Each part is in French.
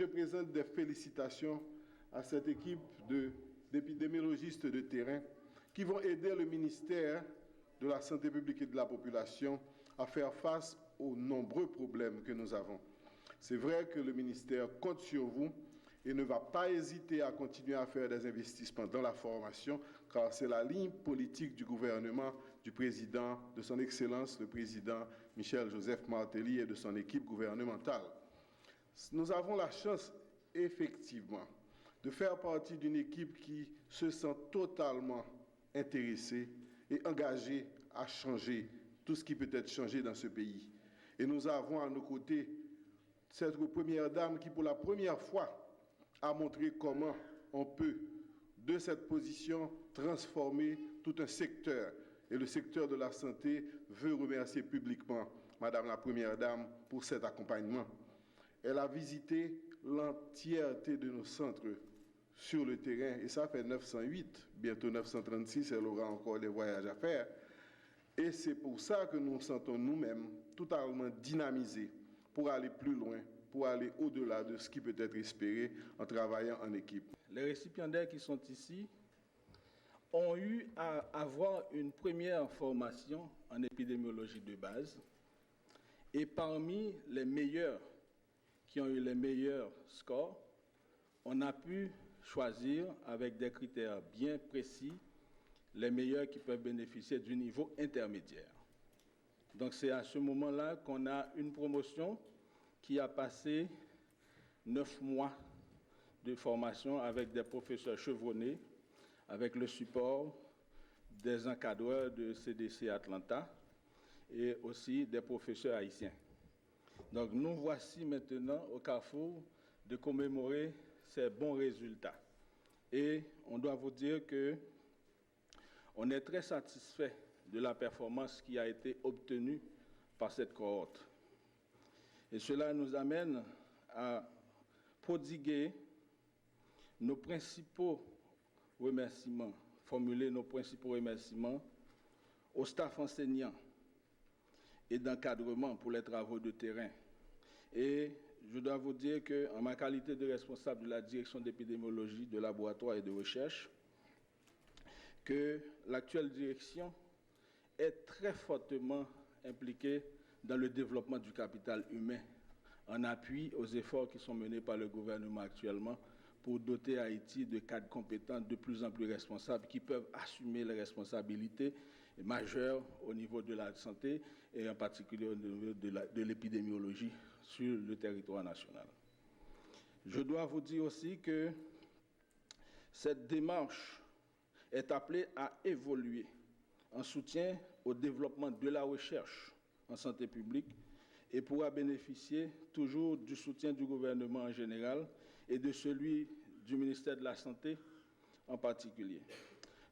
je présente des félicitations à cette équipe d'épidémiologistes de terrain qui vont aider le ministère de la Santé publique et de la population à faire face aux nombreux problèmes que nous avons. C'est vrai que le ministère compte sur vous et ne va pas hésiter à continuer à faire des investissements dans la formation, car c'est la ligne politique du gouvernement, du président, de son Excellence, le président Michel-Joseph Martelly et de son équipe gouvernementale. Nous avons la chance, effectivement, de faire partie d'une équipe qui se sent totalement intéressée et engagée à changer tout ce qui peut être changé dans ce pays. Et nous avons à nos côtés cette première dame qui, pour la première fois, a montré comment on peut, de cette position, transformer tout un secteur. Et le secteur de la santé veut remercier publiquement Madame la Première Dame pour cet accompagnement. Elle a visité l'entièreté de nos centres sur le terrain, et ça fait 908, bientôt 936, elle aura encore des voyages à faire. Et c'est pour ça que nous sentons nous-mêmes totalement dynamisés pour aller plus loin, pour aller au-delà de ce qui peut être espéré en travaillant en équipe. Les récipiendaires qui sont ici ont eu à avoir une première formation en épidémiologie de base, et parmi les meilleurs qui ont eu les meilleurs scores, on a pu choisir avec des critères bien précis les meilleurs qui peuvent bénéficier du niveau intermédiaire. Donc c'est à ce moment-là qu'on a une promotion qui a passé 9 mois de formation avec des professeurs chevronnés, avec le support des encadreurs de CDC Atlanta et aussi des professeurs haïtiens. Donc nous voici maintenant au carrefour de commémorer ces bons résultats. Et on doit vous dire que on est très satisfait de la performance qui a été obtenue par cette cohorte. Et cela nous amène à prodiguer nos principaux remerciements, formuler nos principaux remerciements au staff enseignant et d'encadrement pour les travaux de terrain. Et je dois vous dire qu'en ma qualité de responsable de la direction d'épidémiologie, de laboratoire et de recherche, que l'actuelle direction est très fortement impliquée dans le développement du capital humain, en appui aux efforts qui sont menés par le gouvernement actuellement pour doter Haïti de cadres compétents de plus en plus responsables qui peuvent assumer les responsabilités majeures au niveau de la santé et en particulier au niveau de l'épidémiologie sur le territoire national. Je dois vous dire aussi que cette démarche est appelée à évoluer en soutien au développement de la recherche en santé publique et pourra bénéficier toujours du soutien du gouvernement en général et de celui du ministère de la Santé en particulier.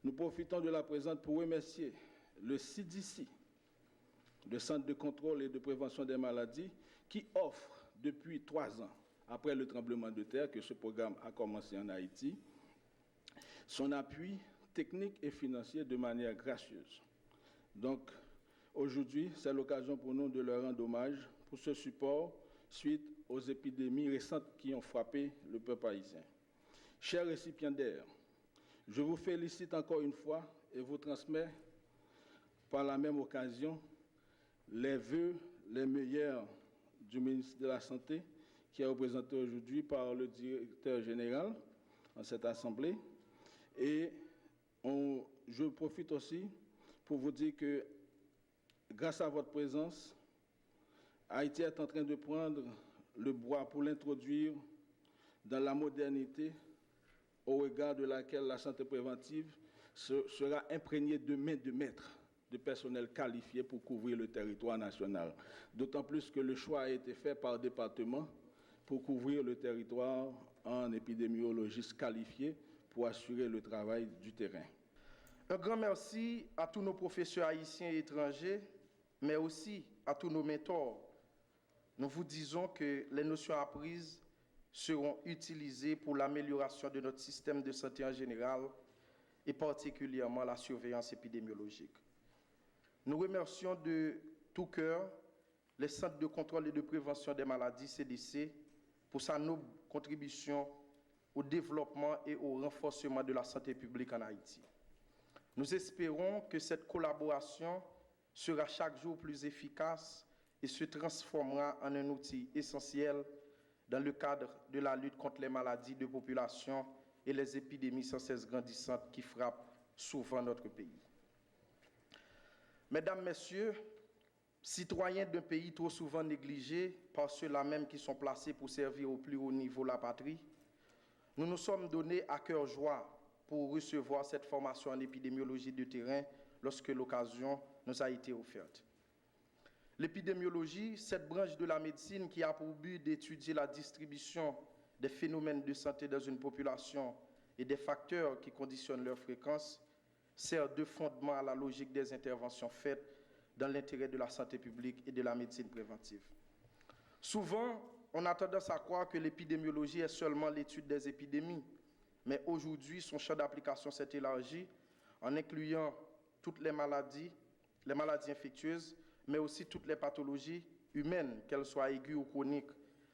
Nous profitons de la présente pour remercier le CDC, le Centre de contrôle et de prévention des maladies, qui offre depuis 3 ans, après le tremblement de terre que ce programme a commencé en Haïti, son appui technique et financier de manière gracieuse. Donc, aujourd'hui, c'est l'occasion pour nous de leur rendre hommage pour ce support suite aux épidémies récentes qui ont frappé le peuple haïtien. Chers récipiendaires, je vous félicite encore une fois et vous transmets par la même occasion les vœux les meilleurs du ministre de la Santé qui est représenté aujourd'hui par le directeur général en cette assemblée. Et je profite aussi pour vous dire que grâce à votre présence, Haïti est en train de prendre le bois pour l'introduire dans la modernité au regard de laquelle la santé préventive sera imprégnée de main de maître de personnel qualifié pour couvrir le territoire national. D'autant plus que le choix a été fait par département pour couvrir le territoire en épidémiologistes qualifiés pour assurer le travail du terrain. Un grand merci à tous nos professeurs haïtiens et étrangers, mais aussi à tous nos mentors. Nous vous disons que les notions apprises seront utilisées pour l'amélioration de notre système de santé en général et particulièrement la surveillance épidémiologique. Nous remercions de tout cœur les centres de contrôle et de prévention des maladies CDC pour sa noble contribution au développement et au renforcement de la santé publique en Haïti. Nous espérons que cette collaboration sera chaque jour plus efficace et se transformera en un outil essentiel dans le cadre de la lutte contre les maladies de population et les épidémies sans cesse grandissantes qui frappent souvent notre pays. Mesdames, Messieurs, citoyens d'un pays trop souvent négligé par ceux-là même qui sont placés pour servir au plus haut niveau la patrie, nous nous sommes donnés à cœur joie pour recevoir cette formation en épidémiologie de terrain lorsque l'occasion nous a été offerte. L'épidémiologie, cette branche de la médecine qui a pour but d'étudier la distribution des phénomènes de santé dans une population et des facteurs qui conditionnent leur fréquence, sert de fondement à la logique des interventions faites dans l'intérêt de la santé publique et de la médecine préventive. Souvent, on a tendance à croire que l'épidémiologie est seulement l'étude des épidémies, mais aujourd'hui, son champ d'application s'est élargi en incluant toutes les maladies infectieuses, mais aussi toutes les pathologies humaines, qu'elles soient aiguës ou chroniques,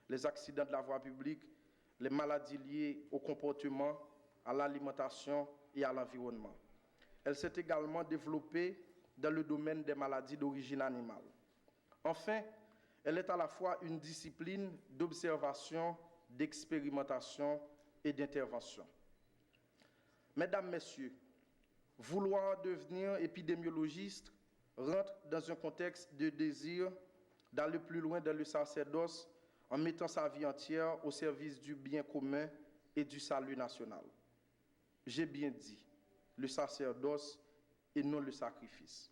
les accidents de la voie publique, les maladies liées au comportement, à l'alimentation et à l'environnement. Elle s'est également développée dans le domaine des maladies d'origine animale. Enfin, elle est à la fois une discipline d'observation, d'expérimentation et d'intervention. Mesdames, Messieurs, vouloir devenir épidémiologiste rentre dans un contexte de désir d'aller plus loin dans le sacerdoce en mettant sa vie entière au service du bien commun et du salut national. J'ai bien dit, le sacerdoce et non le sacrifice.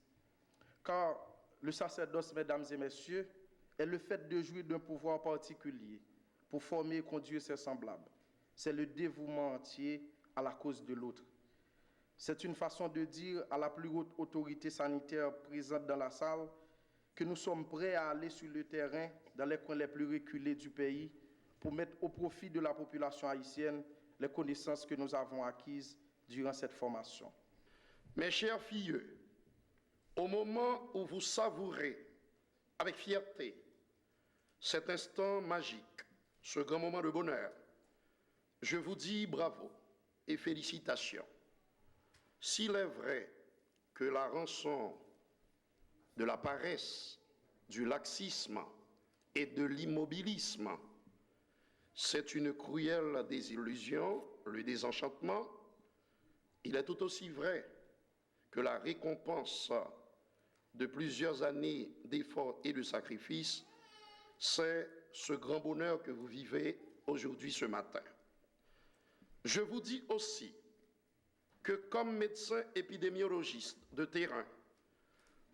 Car le sacerdoce, mesdames et messieurs, est le fait de jouir d'un pouvoir particulier pour former et conduire ses semblables. C'est le dévouement entier à la cause de l'autre. C'est une façon de dire à la plus haute autorité sanitaire présente dans la salle que nous sommes prêts à aller sur le terrain dans les coins les plus reculés du pays pour mettre au profit de la population haïtienne les connaissances que nous avons acquises durant cette formation. Mes chers filles, au moment où vous savourez avec fierté cet instant magique, ce grand moment de bonheur, je vous dis bravo et félicitations. S'il est vrai que la rançon de la paresse, du laxisme et de l'immobilisme, c'est une cruelle désillusion, le désenchantement, il est tout aussi vrai que la récompense de plusieurs années d'efforts et de sacrifices, c'est ce grand bonheur que vous vivez aujourd'hui, ce matin. Je vous dis aussi que comme médecin épidémiologiste de terrain,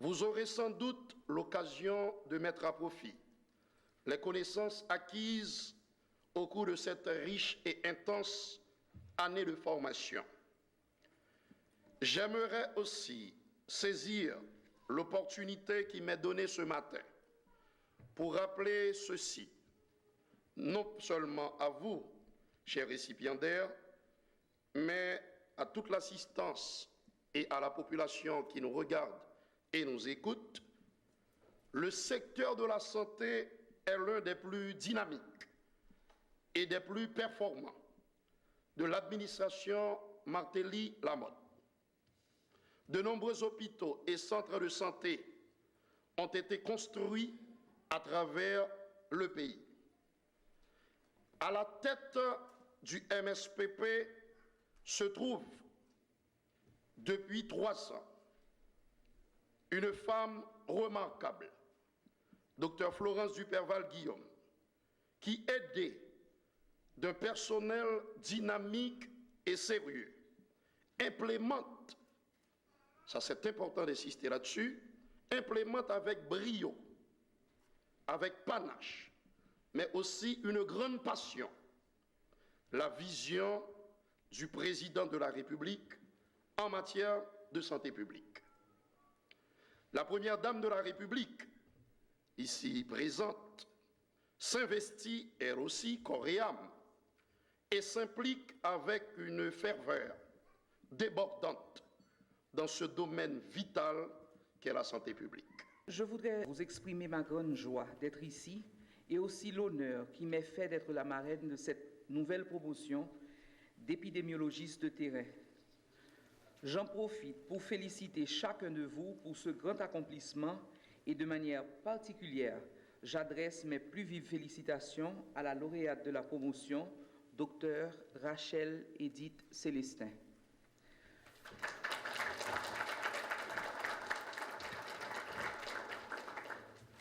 vous aurez sans doute l'occasion de mettre à profit les connaissances acquises au cours de cette riche et intense année de formation. J'aimerais aussi saisir l'opportunité qui m'est donnée ce matin pour rappeler ceci, non seulement à vous, chers récipiendaires, mais à toute l'assistance et à la population qui nous regarde et nous écoute. Le secteur de la santé est l'un des plus dynamiques et des plus performants de l'administration Martelly-Lamotte. De nombreux hôpitaux et centres de santé ont été construits à travers le pays. À la tête du MSPP se trouve, depuis 3 ans, une femme remarquable, Dr Florence Duperval-Guillaume, qui, aidée d'un personnel dynamique et sérieux, implémente, ça c'est important d'insister là-dessus, implémente avec brio, avec panache, mais aussi une grande passion, la vision du président de la République en matière de santé publique. La première dame de la République, ici présente, s'investit elle aussi corps et âme et s'implique avec une ferveur débordante dans ce domaine vital qu'est la santé publique. Je voudrais vous exprimer ma grande joie d'être ici et aussi l'honneur qui m'est fait d'être la marraine de cette cette nouvelle promotion d'épidémiologistes de terrain. J'en profite pour féliciter chacun de vous pour ce grand accomplissement et de manière particulière, j'adresse mes plus vives félicitations à la lauréate de la promotion, Dr Rachel Edith Célestin.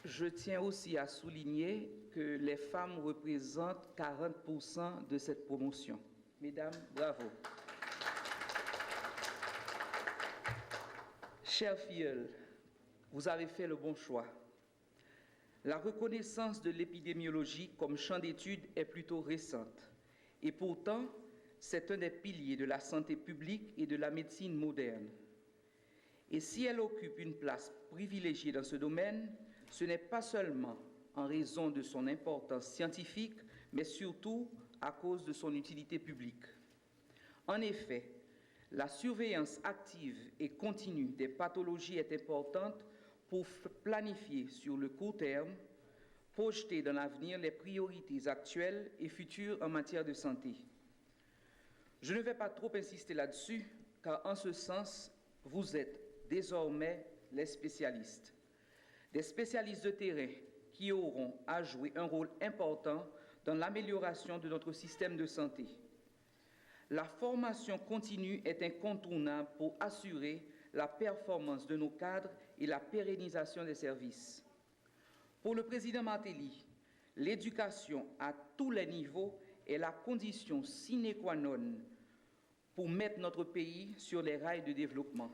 Je tiens aussi à souligner que les femmes représentent 40% de cette promotion. Mesdames, bravo. Chère filleule, vous avez fait le bon choix. La reconnaissance de l'épidémiologie comme champ d'études est plutôt récente. Et pourtant, c'est un des piliers de la santé publique et de la médecine moderne. Et si elle occupe une place privilégiée dans ce domaine, ce n'est pas seulement en raison de son importance scientifique, mais surtout à cause de son utilité publique. En effet, la surveillance active et continue des pathologies est importante pour planifier sur le court terme, projeter dans l'avenir les priorités actuelles et futures en matière de santé. Je ne vais pas trop insister là-dessus, car en ce sens, vous êtes désormais les spécialistes. Des spécialistes de terrain qui auront à jouer un rôle important dans l'amélioration de notre système de santé. La formation continue est incontournable pour assurer la performance de nos cadres et la pérennisation des services. Pour le président Martelly, l'éducation à tous les niveaux est la condition sine qua non pour mettre notre pays sur les rails de développement.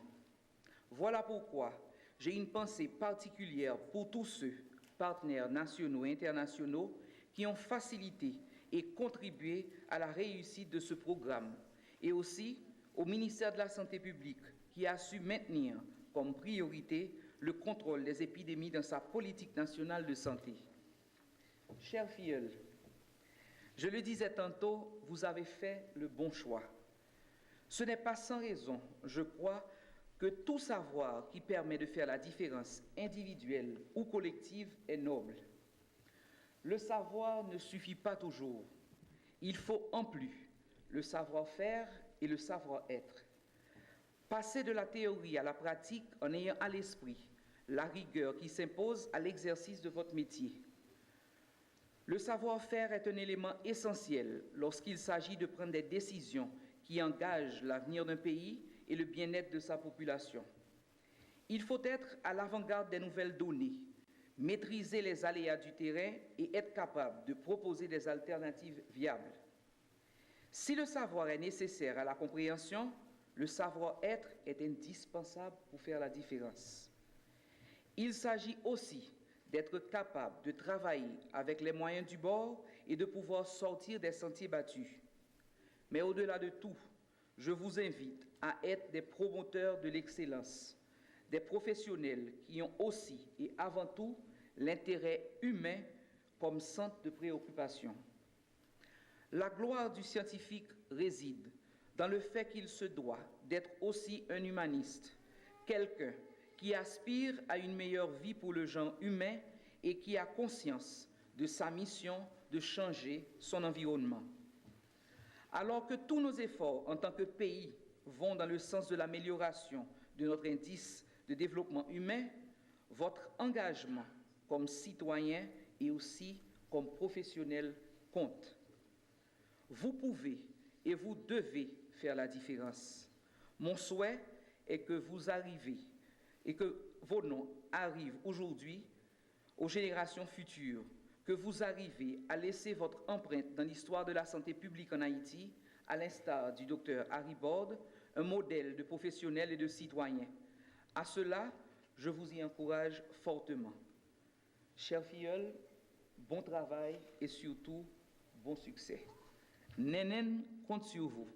Voilà pourquoi j'ai une pensée particulière pour tous ceux, partenaires nationaux et internationaux, qui ont facilité et contribué à la réussite de ce programme, et aussi au ministère de la Santé publique, qui a su maintenir comme priorité le contrôle des épidémies dans sa politique nationale de santé. Chère filleule, je le disais tantôt, vous avez fait le bon choix. Ce n'est pas sans raison, je crois, que tout savoir qui permet de faire la différence individuelle ou collective est noble. Le savoir ne suffit pas toujours. Il faut en plus le savoir-faire et le savoir-être. Passer de la théorie à la pratique en ayant à l'esprit la rigueur qui s'impose à l'exercice de votre métier. Le savoir-faire est un élément essentiel lorsqu'il s'agit de prendre des décisions qui engagent l'avenir d'un pays et le bien-être de sa population. Il faut être à l'avant-garde des nouvelles données, maîtriser les aléas du terrain et être capable de proposer des alternatives viables. Si le savoir est nécessaire à la compréhension, le savoir-être est indispensable pour faire la différence. Il s'agit aussi d'être capable de travailler avec les moyens du bord et de pouvoir sortir des sentiers battus. Mais au-delà de tout, je vous invite à être des promoteurs de l'excellence, des professionnels qui ont aussi et avant tout l'intérêt humain comme centre de préoccupation. La gloire du scientifique réside dans le fait qu'il se doit d'être aussi un humaniste, quelqu'un qui aspire à une meilleure vie pour le genre humain et qui a conscience de sa mission de changer son environnement. Alors que tous nos efforts en tant que pays vont dans le sens de l'amélioration de notre indice de développement humain, votre engagement comme citoyen et aussi comme professionnel compte. Vous pouvez et vous devez faire la différence. Mon souhait est que vous arrivez et que vos noms arrivent aujourd'hui aux générations futures, que vous arrivez à laisser votre empreinte dans l'histoire de la santé publique en Haïti, à l'instar du Dr Harry Borde, un modèle de professionnel et de citoyen. À cela, je vous y encourage fortement. Chère filleule, bon travail et surtout, bon succès. Nénène compte sur vous.